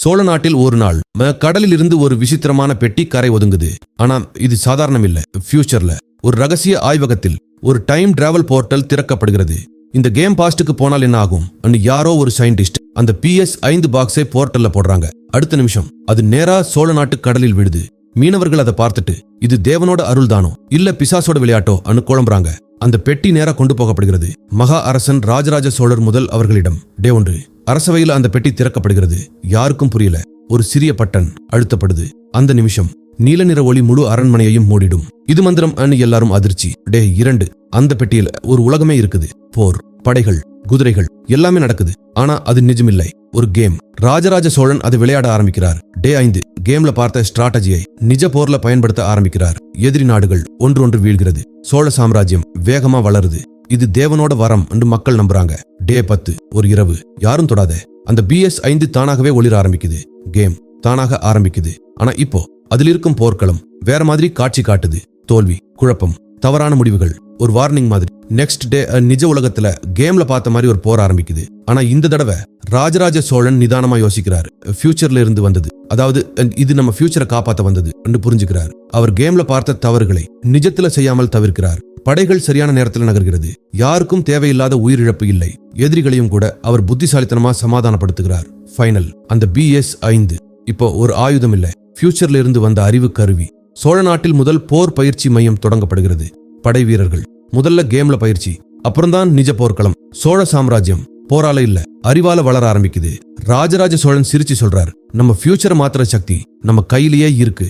சோழ நாட்டில் ஒரு நாள் கடலில் இருந்து ஒரு விசித்திரமான பெட்டி கரை ஒதுங்குது. ஆனா இது சாதாரணம் இல்ல. ஃபியூச்சர்ல ஒரு ரகசிய ஆய்வகத்தில் ஒரு டைம் டிராவல் போர்ட்டல் திறக்கப்படுகிறது. இந்த கேம் பாஸ்டுக்கு போனால் என்ன ஆகும்? யாரோ ஒரு சயின்டிஸ்ட் அந்த PS5 பாக்ஸை போர்ட்டல்ல போடுறாங்க. அடுத்த நிமிஷம் அது நேரா சோழ நாட்டு கடலில் விடுது. மீனவர்கள் அதை பார்த்துட்டு இது தேவனோட அருள் தானோ இல்ல பிசாசோட விளையாட்டோ அன்னு குழம்புறாங்க. அந்த பெட்டி நேரா கொண்டு போகப்படுகிறது மகா அரசன் ராஜராஜ சோழர் முதல் அவர்களிடம். டே 1 அரசவையில் அந்த பெட்டி திறக்கப்படுகிறது. யாருக்கும் புரியல. ஒரு சிறிய பட்டன் அழுத்தப்படுது. அந்த நிமிஷம் நீல நிற ஒளி முழு அரண்மனையையும் மூடிடும். இது மந்திரம் அன்னு எல்லாரும் அதிர்ச்சி. டே 2 அந்த பெட்டியில ஒரு உலகமே இருக்குது. போர், படைகள், குதிரைகள் எல்லாமே நடக்குது. ஆனா அது நிஜமில்லை, ஒரு கேம். ராஜராஜ சோழன் அதை விளையாட ஆரம்பிக்கிறார். டே 5 கேம்ல பார்த்த ஸ்ட்ராட்டஜியை நிஜ போர்ல பயன்படுத்த ஆரம்பிக்கிறார். எதிரி நாடுகள் ஒன்று வீழ்கிறது. சோழ சாம்ராஜ்யம் வேகமா வளருது. இது தேவனோட வரம் என்று மக்கள் நம்புறாங்க. டே 10 ஒரு இரவு. யாரும் தொடாத. அந்த PS5 தானாகவே ஒளிர ஆரம்பிக்குது. கேம் தானாக ஆரம்பிக்குது. ஆனா இப்போ அதில் இருக்கும் போர்க்களம் வேற மாதிரி காட்சி காட்டுது. தோல்வி, குழப்பம், தவறான முடிவுகள், ஒரு வார்னிங் மாதிரி. நெக்ஸ்ட் டே நிஜ உலகத்துல கேம்ல பார்த்த மாதிரி ஒரு போர் ஆரம்பிக்குது. ஆனா இந்த தடவை ராஜராஜ சோழன் நிதானமா யோசிக்கிறார். ஃபியூச்சர்ல இருந்து வந்தது, அதாவது இது நம்ம ஃபியூச்சரை காப்பாத்த வந்தது என்று புரிஞ்சுக்கிறார். அவர் கேம்ல பார்த்த தவறுகளை நிஜத்துல செய்யாமல் தவிர்க்கிறார். படைகள் சரியான நேரத்தில் நகர்கிறது. யாருக்கும் தேவையில்லாத உயிரிழப்பு இல்லை. எதிரிகளையும் கூட அவர் புத்திசாலித்தனமா சமாதானப்படுத்துகிறார். ஃபைனல் அந்த PS5 இப்போ ஒரு ஆயுதம் இல்ல, ஃபியூச்சர்ல இருந்து வந்த அறிவு கருவி. சோழ நாட்டில் முதல் போர் பயிற்சி மையம் தொடங்கப்படுகிறது. படை வீரர்கள் முதல்ல கேம்ல பயிற்சி, அப்புறம்தான் நிஜ போர்க்களம். சோழ சாம்ராஜ்யம் போரால இல்ல அறிவால வளர ஆரம்பிக்குது. ராஜராஜ சோழன் சிரிச்சு சொல்றார், நம்ம ஃபியூச்சரை மாத்திர சக்தி நம்ம கையிலேயே இருக்கு.